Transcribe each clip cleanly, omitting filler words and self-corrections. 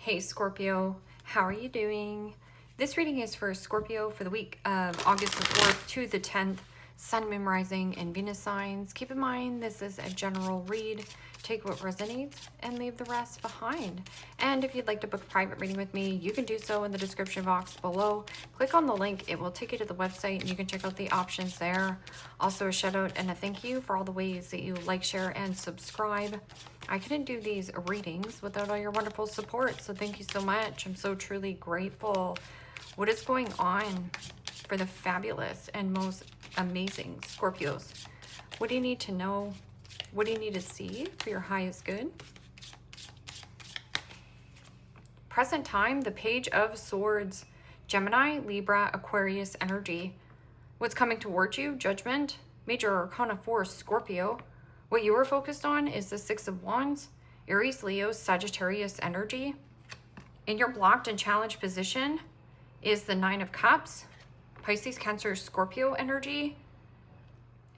Hey Scorpio, how are you doing? This reading is for Scorpio for the week of August the 4th to the 10th, Sun, Moon, Rising, and Venus signs. Keep in mind this is a general read. Take what resonates and leave the rest behind. And if you'd like to book a private reading with me, you can do so in the description box below. Click on the link, it will take you to the website and you can check out the options there. Also a shout out and a thank you for all the ways that you like, share, and subscribe. I couldn't do these readings without all your wonderful support, so thank you so much. I'm so truly grateful. What is going on for the fabulous and most amazing Scorpios? What do you need to know? What do you need to see for your highest good? Present time, the Page of Swords, Gemini, Libra, Aquarius energy. What's coming towards you? Judgment. Major Arcana 4, Scorpio. What you are focused on is the Six of Wands, Aries, Leo, Sagittarius energy. In your blocked and challenged position is the Nine of Cups, Pisces, Cancer, Scorpio energy.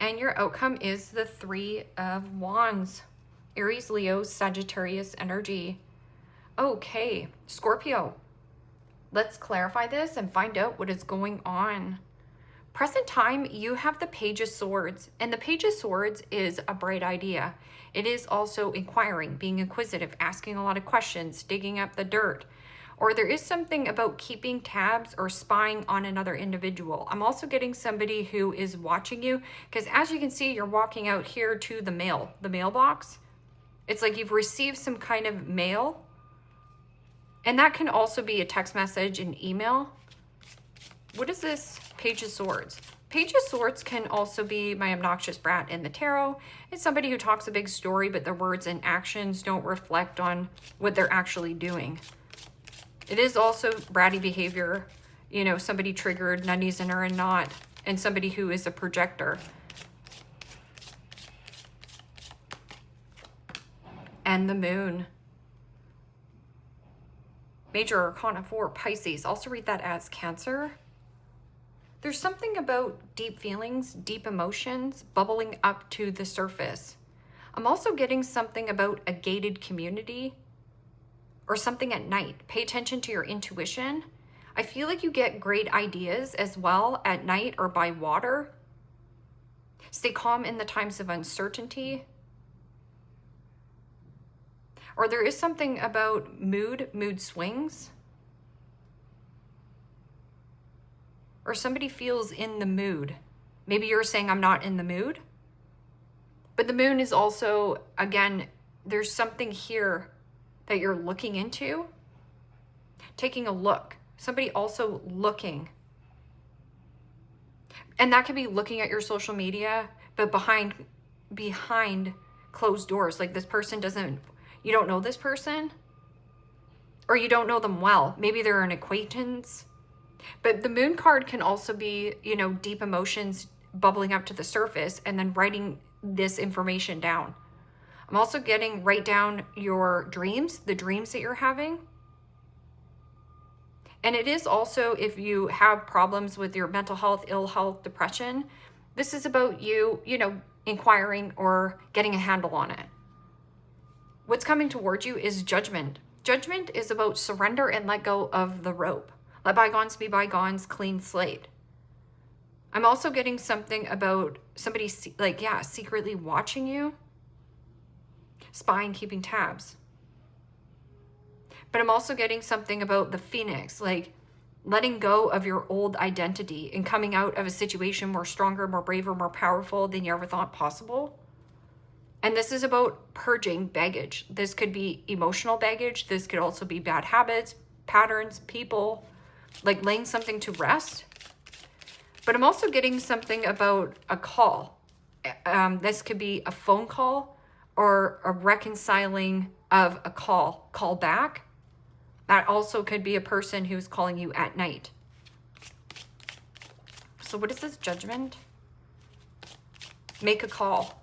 And your outcome is the Three of Wands, Aries, Leo, Sagittarius energy. Okay, Scorpio, let's clarify this and find out what is going on. Present time, you have the Page of Swords, and the Page of Swords is a bright idea. It is also inquiring, being inquisitive, asking a lot of questions, digging up the dirt. Or there is something about keeping tabs or spying on another individual. I'm also getting somebody who is watching you, because as you can see, you're walking out here to the mailbox. It's like you've received some kind of mail. And that can also be a text message, an email. What is this Page of Swords? Page of Swords can also be my obnoxious brat in the tarot. It's somebody who talks a big story, but their words and actions don't reflect on what they're actually doing. It is also bratty behavior, you know, somebody triggered, nutties in her and not, and somebody who is a projector. And the Moon. Major Arcana 4, Pisces. Also read that as Cancer. There's something about deep feelings, deep emotions bubbling up to the surface. I'm also getting something about a gated community or something at night. Pay attention to your intuition. I feel like you get great ideas as well at night or by water. Stay calm in the times of uncertainty. Or there is something about mood swings. Or somebody feels in the mood. Maybe you're saying, I'm not in the mood. But the Moon is also, again, there's something here that you're looking into. Taking a look. Somebody also looking. And that could be looking at your social media, but behind closed doors. Like this person doesn't, you don't know this person. Or you don't know them well. Maybe they're an acquaintance. But the Moon card can also be, you know, deep emotions bubbling up to the surface and then writing this information down. I'm also getting write down your dreams, the dreams that you're having. And it is also if you have problems with your mental health, ill health, depression, this is about you, you know, inquiring or getting a handle on it. What's coming towards you is judgment. Judgment is about surrender and let go of the rope. Let bygones be bygones, clean slate. I'm also getting something about somebody like, yeah, secretly watching you, spying, keeping tabs. But I'm also getting something about the Phoenix, like letting go of your old identity and coming out of a situation more stronger, more braver, more powerful than you ever thought possible. And this is about purging baggage. This could be emotional baggage. This could also be bad habits, patterns, people, like laying something to rest. But I'm also getting something about a call. This could be a phone call or a reconciling of a call back. That also could be a person who's calling you at night. So what is this judgment? Make a call.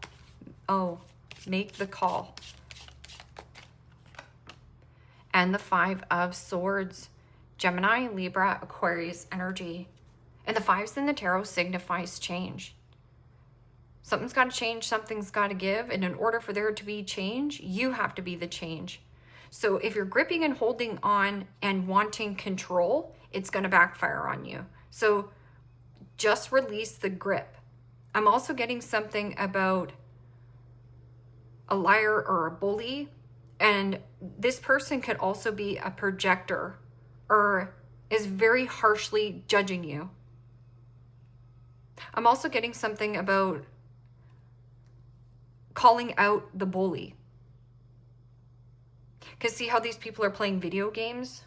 Oh, make the call. And the Five of Swords. Gemini, Libra, Aquarius energy. And the fives in the tarot signifies change. Something's got to change, something's got to give. And in order for there to be change, you have to be the change. So if you're gripping and holding on and wanting control, it's going to backfire on you. So just release the grip. I'm also getting something about a liar or a bully. And this person could also be a projector or is very harshly judging you. I'm also getting something about calling out the bully. Because see how these people are playing video games?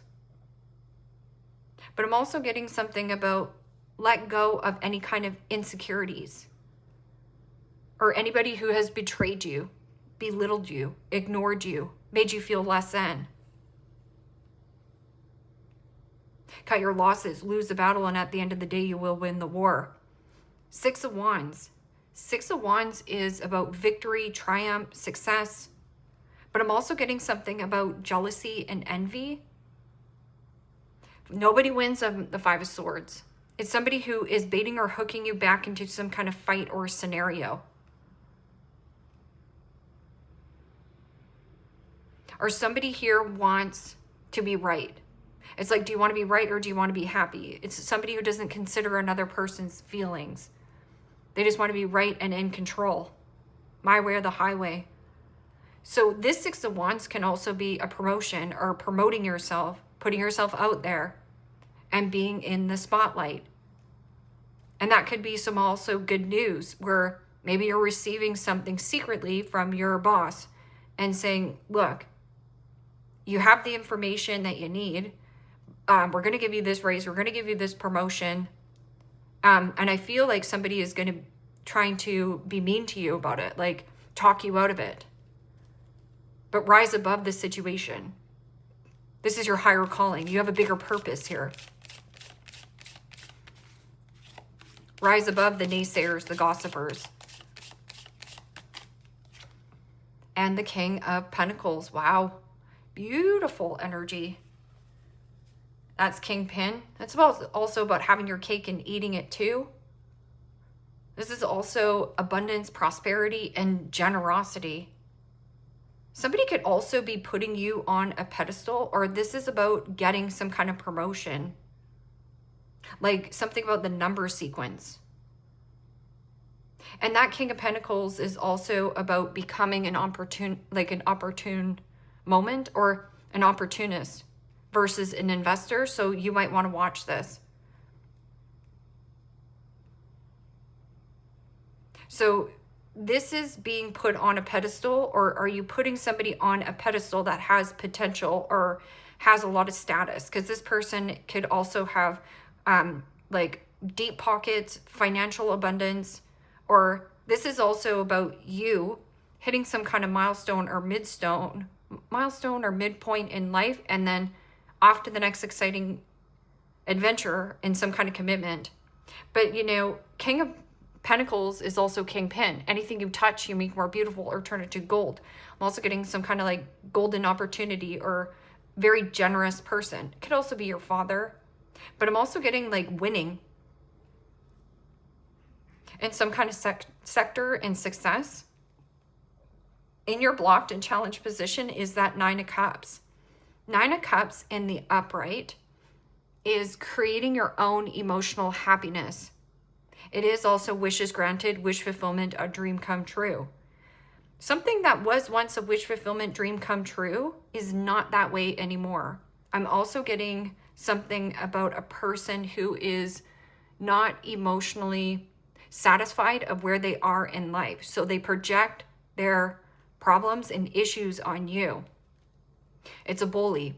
But I'm also getting something about let go of any kind of insecurities. Or anybody who has betrayed you, belittled you, ignored you, made you feel less than. Cut your losses, lose the battle, and at the end of the day, you will win the war. 6 of Wands. 6 of Wands is about victory, triumph, success. But I'm also getting something about jealousy and envy. Nobody wins on the 5 of Swords. It's somebody who is baiting or hooking you back into some kind of fight or scenario. Or somebody here wants to be right. It's like, do you want to be right or do you want to be happy? It's somebody who doesn't consider another person's feelings. They just want to be right and in control. My way or the highway. So this 6 of Wands can also be a promotion or promoting yourself, putting yourself out there and being in the spotlight. And that could be some also good news where maybe you're receiving something secretly from your boss and saying, look, you have the information that you need. We're going to give you this raise. We're going to give you this promotion. And I feel like somebody is going to trying to be mean to you about it, like talk you out of it. But rise above the situation. This is your higher calling. You have a bigger purpose here. Rise above the naysayers, the gossipers. And the King of Pentacles. Wow. Beautiful energy. That's Kingpin. That's also about having your cake and eating it too. This is also abundance, prosperity, and generosity. Somebody could also be putting you on a pedestal, or this is about getting some kind of promotion. Like something about the number sequence. And that King of Pentacles is also about becoming an opportune moment or an opportunist versus an investor. So you might want to watch this. So this is being put on a pedestal, or are you putting somebody on a pedestal that has potential or has a lot of status? Because this person could also have like deep pockets, financial abundance, or this is also about you hitting some kind of milestone or midpoint in life, and then off to the next exciting adventure in some kind of commitment. But you know, King of Pentacles is also Kingpin. Anything you touch, you make more beautiful or turn it to gold. I'm also getting some kind of like golden opportunity or very generous person. It could also be your father. But I'm also getting like winning in some kind of sector and success. In your blocked and challenged position is that 9 of Cups. 9 of Cups in the upright is creating your own emotional happiness. It is also wishes granted, wish fulfillment, a dream come true. Something that was once a wish fulfillment, dream come true is not that way anymore. I'm also getting something about a person who is not emotionally satisfied of where they are in life. So they project their problems and issues on you. It's a bully.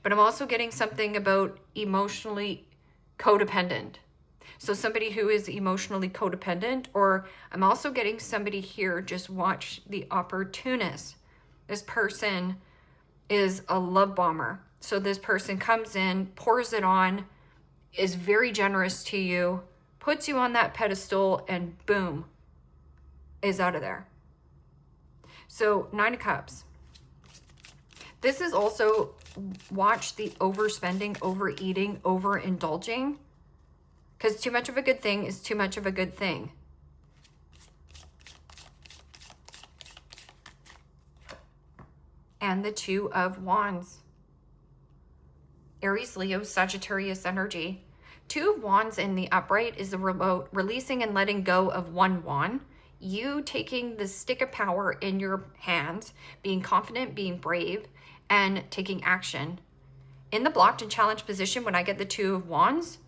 But I'm also getting something about emotionally codependent. So somebody who is emotionally codependent, or I'm also getting somebody here, just watch the opportunist. This person is a love bomber. So this person comes in, pours it on, is very generous to you, puts you on that pedestal, and boom, is out of there. So 9 of Cups. This is also watch the overspending, overeating, overindulging. Because too much of a good thing is too much of a good thing. and the Two of Wands. Aries, Leo, Sagittarius energy. Two of Wands in the upright is about releasing and letting go of one wand. You taking the stick of power in your hands, being confident, being brave, and taking action. In the blocked and challenged position, when I get the Two of Wands,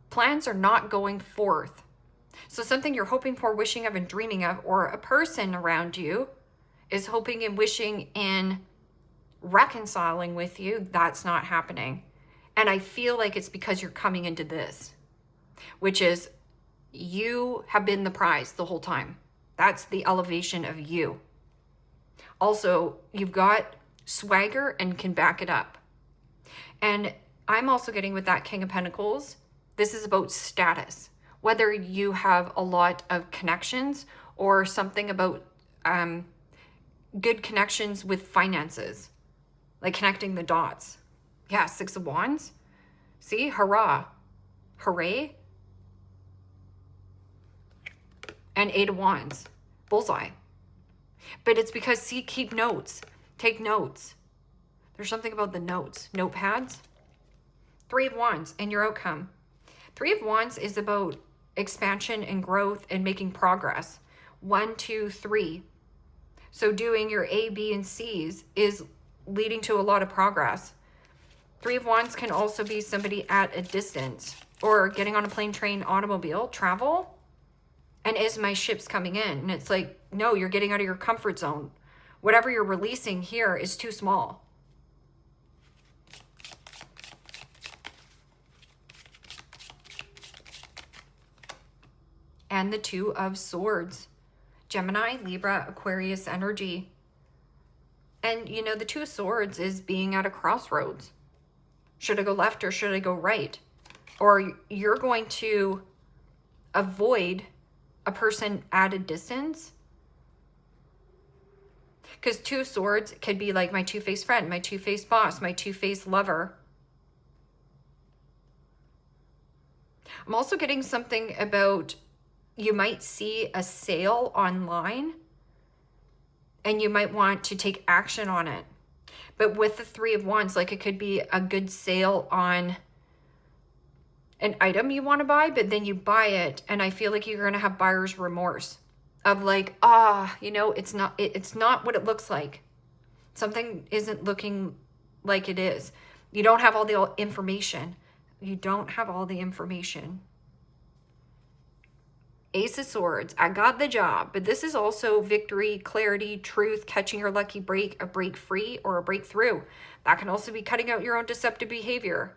plans are not going forth. So something you're hoping for, wishing of, and dreaming of, or a person around you is hoping and wishing and reconciling with you, that's not happening. And I feel like it's because you're coming into this, which is you have been the prize the whole time. That's the elevation of you. Also, you've got swagger and can back it up. And I'm also getting with that King of Pentacles, this is about status. Whether you have a lot of connections or something about good connections with finances, like connecting the dots. Yeah, Six of Wands. See, hurrah, hooray. And Eight of Wands, bullseye. But it's because, see, keep notes, take notes. There's something about the notes, notepads. Three of Wands and your outcome. Three of Wands is about expansion and growth and making progress. 1, 2, 3. So doing your A, B, and C's is leading to a lot of progress. Three of Wands can also be somebody at a distance or getting on a plane, train, automobile, travel. And is my ship's coming in? And it's like, no, you're getting out of your comfort zone. Whatever you're releasing here is too small. And the Two of Swords. Gemini, Libra, Aquarius energy. And, you know, the Two of Swords is being at a crossroads. Should I go left or should I go right? Or you're going to avoid a person at a distance. Because Two of Swords could be like my two-faced friend, my two-faced boss, my two-faced lover. I'm also getting something about you might see a sale online and you might want to take action on it. But with the Three of Wands, like it could be a good sale on an item you want to buy, but then you buy it and I feel like you're going to have buyer's remorse of like, you know, it's not what it looks like. Something isn't looking like it is. You don't have all the information. You don't have all the information. Ace of Swords, I got the job, but this is also victory, clarity, truth, catching your lucky break, a break free or a breakthrough. That can also be cutting out your own deceptive behavior.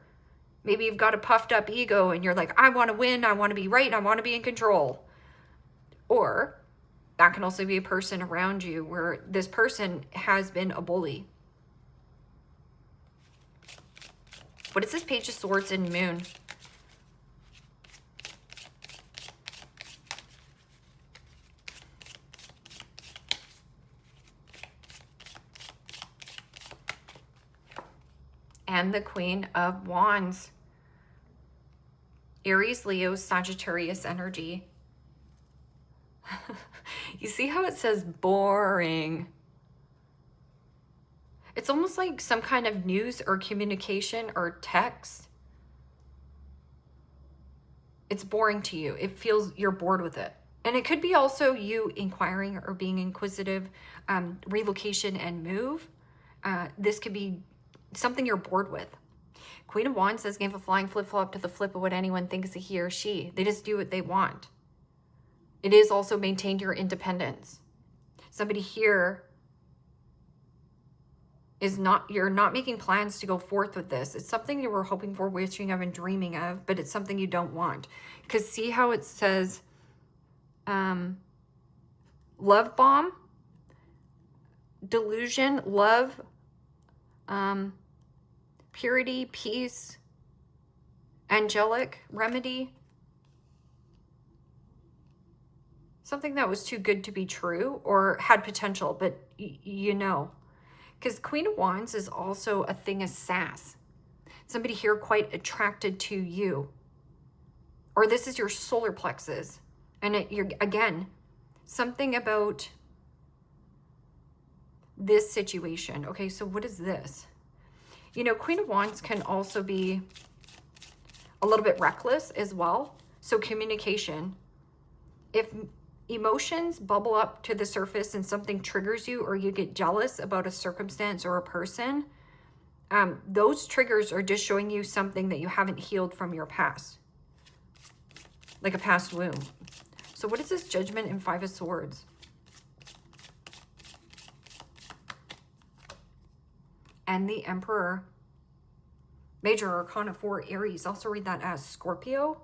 Maybe you've got a puffed up ego and you're like, I want to win, I want to be right, I want to be in control. Or that can also be a person around you where this person has been a bully. What is this Page of Swords and Moon? And the Queen of Wands. Aries, Leo, Sagittarius energy. You see how it says boring? It's almost like some kind of news or communication or text. It's boring to you. It feels you're bored with it. And it could be also you inquiring or being inquisitive, relocation and move. This could be something you're bored with. Queen of Wands says give a flying flip-flop to the flip of what anyone thinks of he or she. They just do what they want. It is also maintain your independence. Somebody here is not, you're not making plans to go forth with this. It's something you were hoping for, wishing of, and dreaming of, but it's something you don't want. Because see how it says love bomb, delusion, love, purity, peace, angelic remedy. Something that was too good to be true or had potential, but you know. Because Queen of Wands is also a thing of sass. Somebody here quite attracted to you. Or this is your solar plexus. And you're, again, something about this situation. Okay, so what is this? You know, Queen of Wands can also be a little bit reckless as well. So communication. If emotions bubble up to the surface and something triggers you, or you get jealous about a circumstance or a person, those triggers are just showing you something that you haven't healed from your past. Like a past wound. So what is this Judgment and Five of Swords? And the Emperor. Major Arcana 4, Aries. Also read that as Scorpio.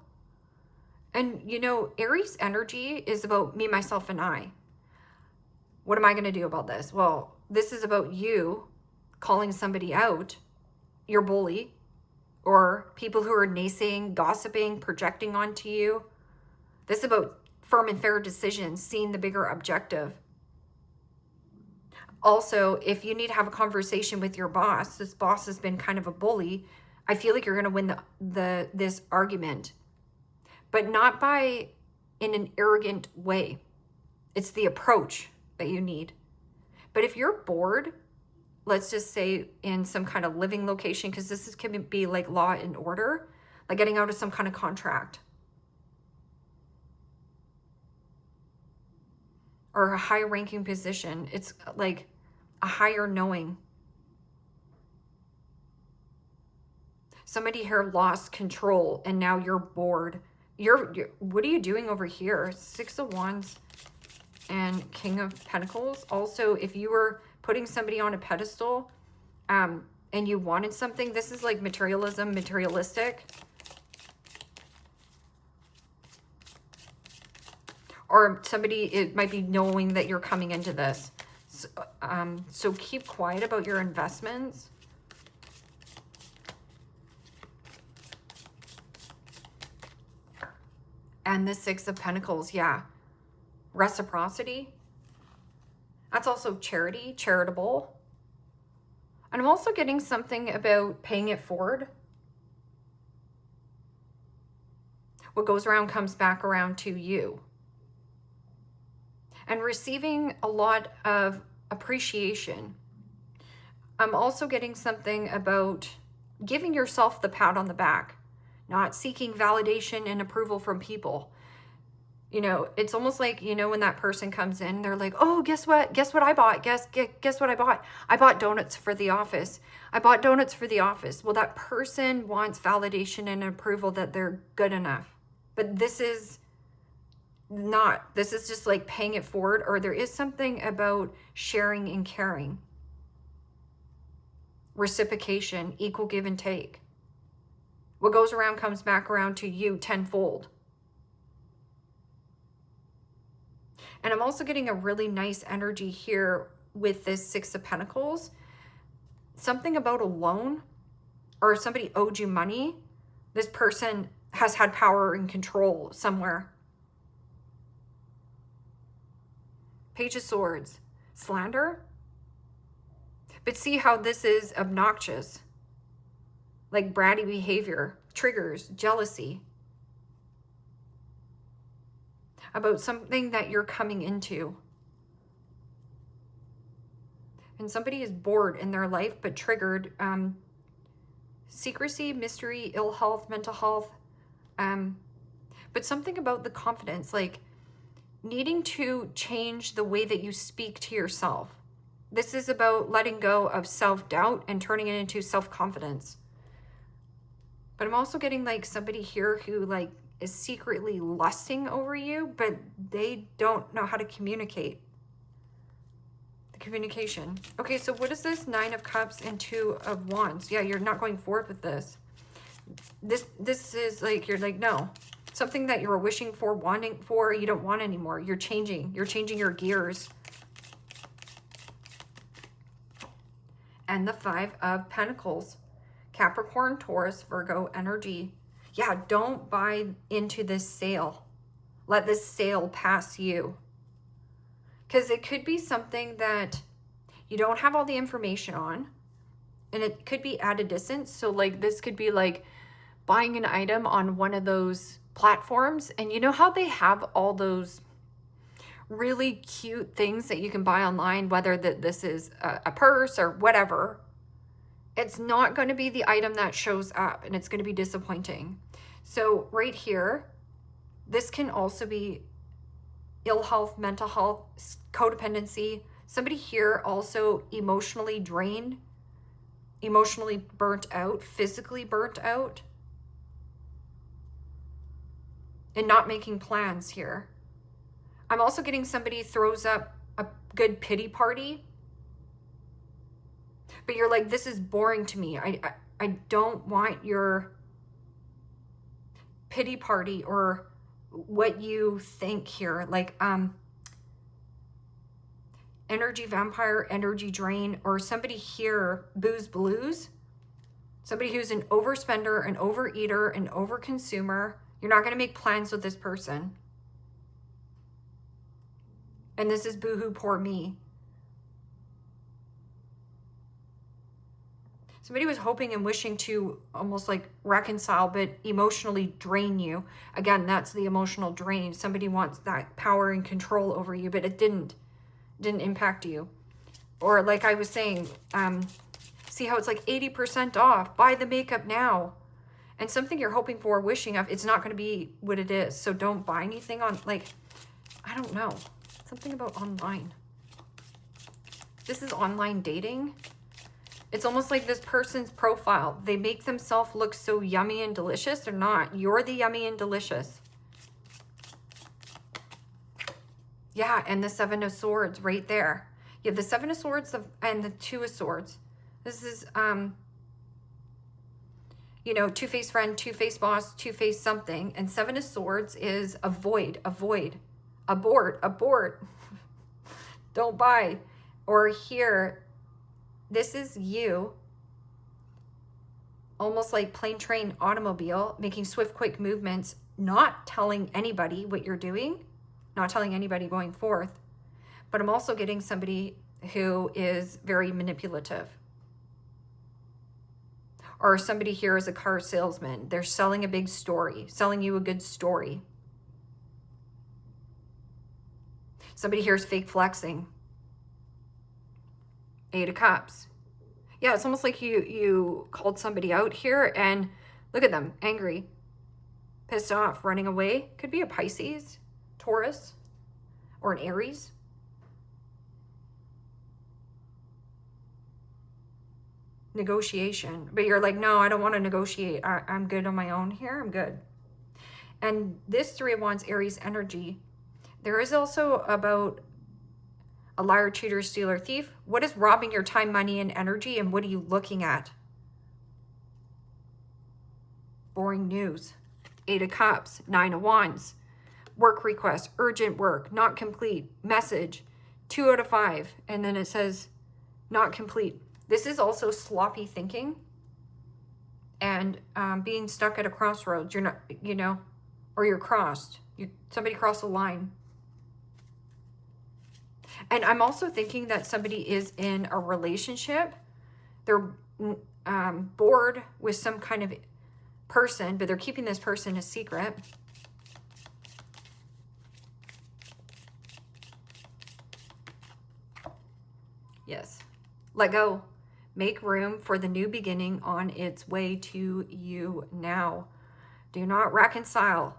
And, you know, Aries energy is about me, myself, and I. What am I going to do about this? Well, this is about you calling somebody out, your bully, or people who are naysaying, gossiping, projecting onto you. This is about firm and fair decisions, seeing the bigger objective. Also, if you need to have a conversation with your boss, this boss has been kind of a bully, I feel like you're going to win this argument. But not in an arrogant way. It's the approach that you need. But if you're bored, let's just say in some kind of living location, because can be like law and order, like getting out of some kind of contract. Or a high ranking position. It's like a higher knowing. Somebody here lost control and now you're bored. What are you doing over here? Six of Wands and King of Pentacles. Also, if you were putting somebody on a pedestal and you wanted something, this is like materialism, materialistic. Or somebody, it might be knowing that you're coming into this. So keep quiet about your investments. And the Six of Pentacles, yeah. Reciprocity. That's also charity, charitable. And I'm also getting something about paying it forward. What goes around comes back around to you. And receiving a lot of appreciation. I'm also getting something about giving yourself the pat on the back. Not seeking validation and approval from people. You know, it's almost like, you know, when that person comes in, they're like, oh, guess what? Guess what I bought? Guess what I bought? I bought donuts for the office. I bought donuts for the office. Well, that person wants validation and approval that they're good enough. But this is not. This is just like paying it forward, or there is something about sharing and caring. Reciprocation, equal give and take. What goes around comes back around to you tenfold. And I'm also getting a really nice energy here with this Six of Pentacles. Something about a loan, or if somebody owed you money, this person has had power and control somewhere. Page of Swords, slander. But see how this is obnoxious. Like bratty behavior, triggers, jealousy. About something that you're coming into. And somebody is bored in their life, but triggered. Secrecy, mystery, ill health, mental health. But something about the confidence, like needing to change the way that you speak to yourself. This is about letting go of self-doubt and turning it into self-confidence. But I'm also getting like somebody here who like is secretly lusting over you, but they don't know how to communicate. The communication. Okay, so what is this? Nine of Cups and Two of Wands. Yeah, you're not going forward with this. This is like, you're like, no. Something that you were wishing for, wanting for, you don't want anymore. You're changing. You're changing your gears. And the Five of Pentacles. Capricorn, Taurus, Virgo energy. Yeah, don't buy into this sale. Let this sale pass you. Because it could be something that you don't have all the information on. And it could be at a distance. So like this could be like buying an item on one of those platforms. And you know how they have all those really cute things that you can buy online, whether this is a purse or whatever, it's not going to be the item that shows up, and it's going to be disappointing. So right here, this can also be ill health, mental health, codependency. Somebody here also emotionally drained, emotionally burnt out, physically burnt out, and not making plans here. I'm also getting somebody throws up a good pity party, but you're like, this is boring to me. I don't want your pity party or what you think here. Like, energy vampire, energy drain, or somebody here, booze blues. Somebody who's an overspender, an overeater, an overconsumer. You're not going to make plans with this person. And this is boohoo, poor me. Somebody was hoping and wishing to almost like reconcile, but emotionally drain you. Again, that's the emotional drain. Somebody wants that power and control over you, but it didn't impact you. Or like I was saying, see how it's like 80% off, buy the makeup now. And something you're hoping for, wishing of, it's not going to be what it is. So don't buy anything on, like, I don't know. Something about online. This is online dating. It's almost like this person's profile. They make themselves look so yummy and delicious. They're not. You're the yummy and delicious. Yeah, and the Seven of Swords right there. You have the Seven of Swords and the Two of Swords. This is, you know, two-faced friend, two-faced boss, two-faced something. And Seven of Swords is avoid, abort. Don't buy. Or here, this is you, almost like plane, train, automobile, making swift, quick movements, not telling anybody what you're doing, not telling anybody going forth. But I'm also getting somebody who is very manipulative. Or somebody here is a car salesman. They're selling a big story, selling you a good story. Somebody here is fake flexing. Eight of Cups. Yeah, it's almost like you called somebody out here and look at them, angry, pissed off, running away. Could be a Pisces, Taurus, or an Aries. Negotiation. But you're like, no, I don't want to negotiate. I'm good on my own here. I'm good. And this Three of Wands, Aries energy, there is also about a liar, cheater, stealer, thief. What is robbing your time, money, and energy, and what are you looking at? Boring news. Eight of Cups, Nine of Wands. Work request, urgent work, not complete, message, 2 out of 5. And then it says not complete. This is also sloppy thinking and being stuck at a crossroads. You're not, you know, or you're crossed. Somebody crossed the line. And I'm also thinking that somebody is in a relationship. They're bored with some kind of person, but they're keeping this person a secret. Yes. Let go. Make room for the new beginning on its way to you now. Do not reconcile.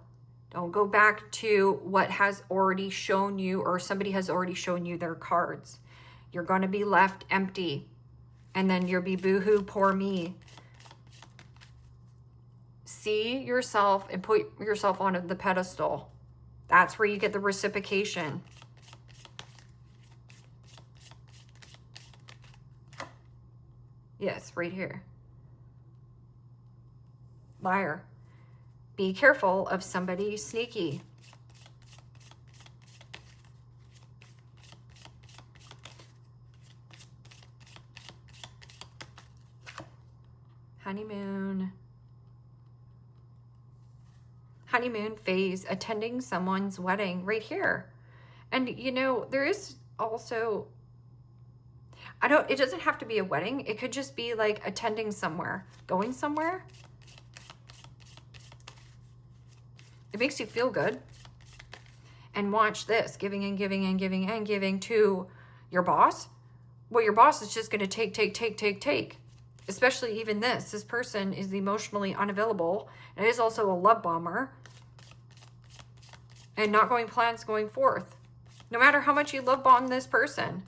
Don't go back to what has already shown you, or somebody has already shown you their cards. You're going to be left empty. And then you'll be boohoo, poor me. See yourself and put yourself on the pedestal. That's where you get the reciprocation. Yes, right here. Liar. Be careful of somebody sneaky. Honeymoon. Honeymoon phase, attending someone's wedding right here. And you know, there is also, it doesn't have to be a wedding. It could just be like attending somewhere, going somewhere. It makes you feel good. And watch this, giving and giving and giving and giving to your boss. Well, your boss is just going to take. Especially even this. This person is emotionally unavailable. And is also a love bomber. And not going plans going forth. No matter how much you love bomb this person.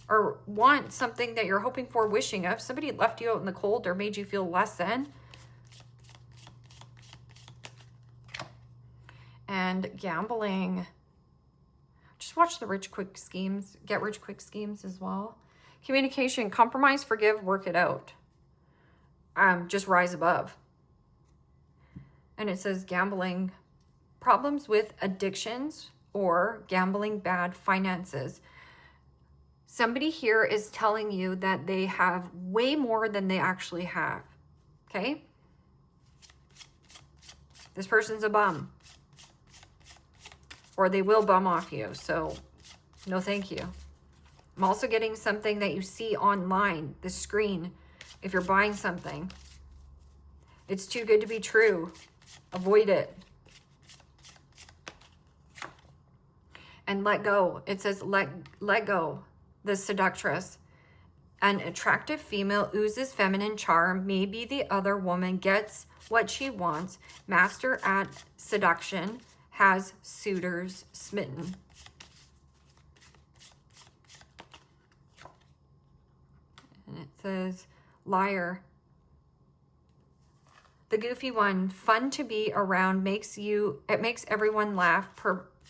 Or want something that you're hoping for, wishing of. Somebody left you out in the cold or made you feel less than. And gambling. Just watch the rich, quick schemes. Get rich, quick schemes as well. Communication, compromise, forgive, work it out. Just rise above. And it says gambling, problems with addictions or gambling, bad finances. Somebody here is telling you that they have way more than they actually have. Okay? This person's a bum. Or they will bum off you. So, no thank you. I'm also getting something that you see online, the screen, if you're buying something. It's too good to be true. Avoid it. And let go. It says let go. The seductress. An attractive female oozes feminine charm. Maybe the other woman gets what she wants. Master at seduction. Has suitors smitten. And it says, liar. The goofy one, fun to be around, it makes everyone laugh.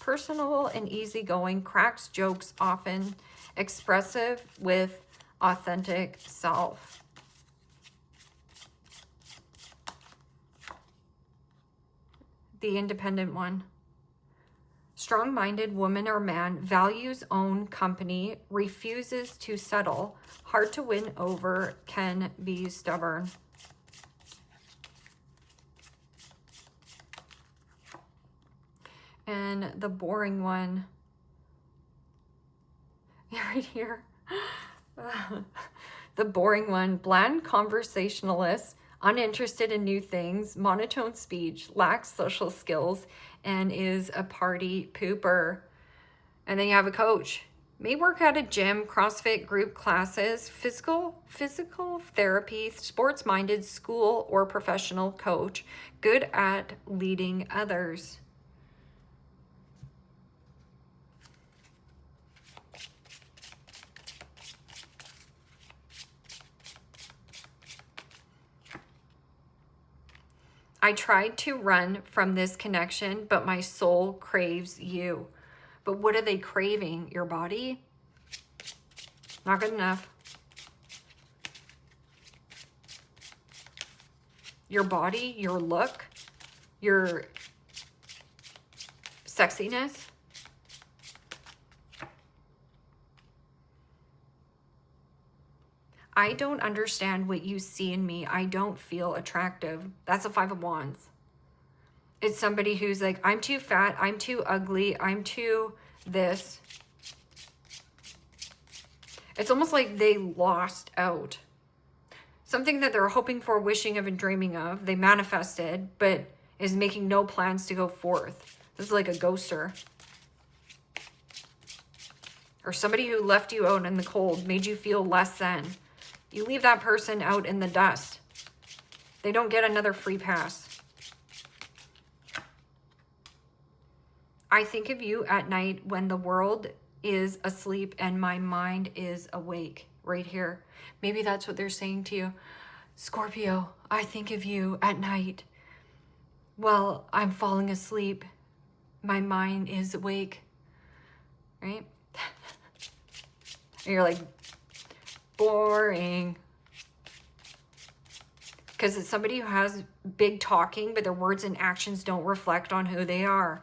Personal and easygoing, cracks jokes often, expressive with authentic self. The independent one. Strong-minded woman or man, values own company, refuses to settle, hard to win over, can be stubborn. And the boring one, right here, the boring one, bland conversationalist, uninterested in new things, monotone speech, lacks social skills, and is a party pooper. And then you have a coach. May work at a gym, CrossFit, group classes, physical therapy, sports-minded, school or professional coach, good at leading others. I tried to run from this connection, but my soul craves you. But what are they craving? Your body? Not good enough. Your body, your look, your sexiness. I don't understand what you see in me. I don't feel attractive. That's a 5 of Wands. It's somebody who's like, I'm too fat, I'm too ugly, I'm too this. It's almost like they lost out. Something that they're hoping for, wishing of, and dreaming of, they manifested, but is making no plans to go forth. This is like a ghoster. Or somebody who left you out in the cold, made you feel less than. You leave that person out in the dust. They don't get another free pass. I think of you at night when the world is asleep and my mind is awake. Right here. Maybe that's what they're saying to you. Scorpio, I think of you at night. Well, I'm falling asleep. My mind is awake. Right? And you're like, boring. Because it's somebody who has big talking, but their words and actions don't reflect on who they are.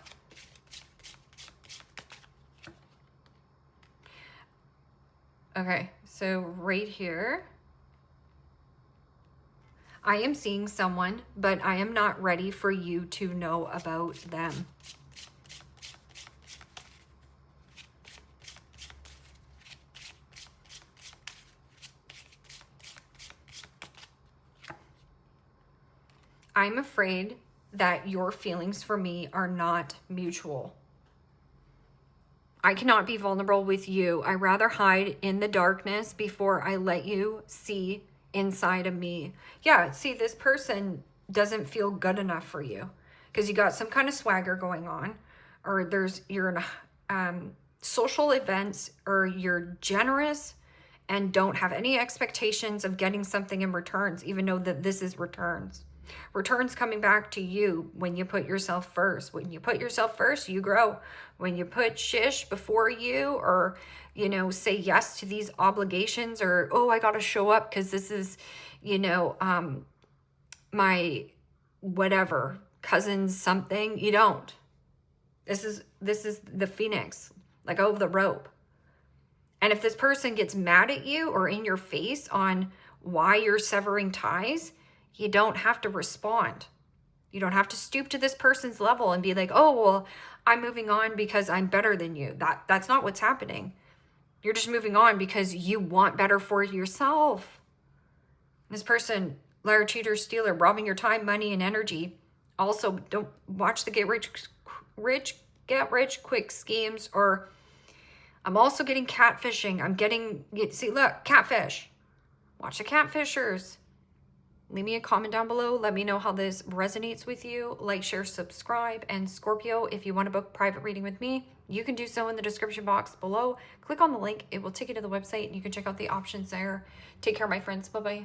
Okay, so right here, I am seeing someone, but I am not ready for you to know about them. I'm afraid that your feelings for me are not mutual. I cannot be vulnerable with you. I rather hide in the darkness before I let you see inside of me. Yeah, see, this person doesn't feel good enough for you because you got some kind of swagger going on, or you're in social events, or you're generous and don't have any expectations of getting something in returns, even though that this is returns. Returns coming back to you when you put yourself first. When you put yourself first, you grow. When you put shish before you, or, you know, say yes to these obligations, or, oh, I got to show up because this is, you know, my whatever, cousin's something. You don't. This is the phoenix, like over the rope. And if this person gets mad at you or in your face on why you're severing ties, you don't have to respond. You don't have to stoop to this person's level and be like, oh, well, I'm moving on because I'm better than you. That's not what's happening. You're just moving on because you want better for yourself. This person, liar, cheater, stealer, robbing your time, money, and energy. Also, don't watch the get rich quick schemes. Or I'm also getting catfishing. See, look, catfish. Watch the catfishers. Leave me a comment down below. Let me know how this resonates with you. Like, share, subscribe. And Scorpio, if you want to book a private reading with me, you can do so in the description box below. Click on the link. It will take you to the website. You can check out the options there. Take care, my friends. Bye-bye.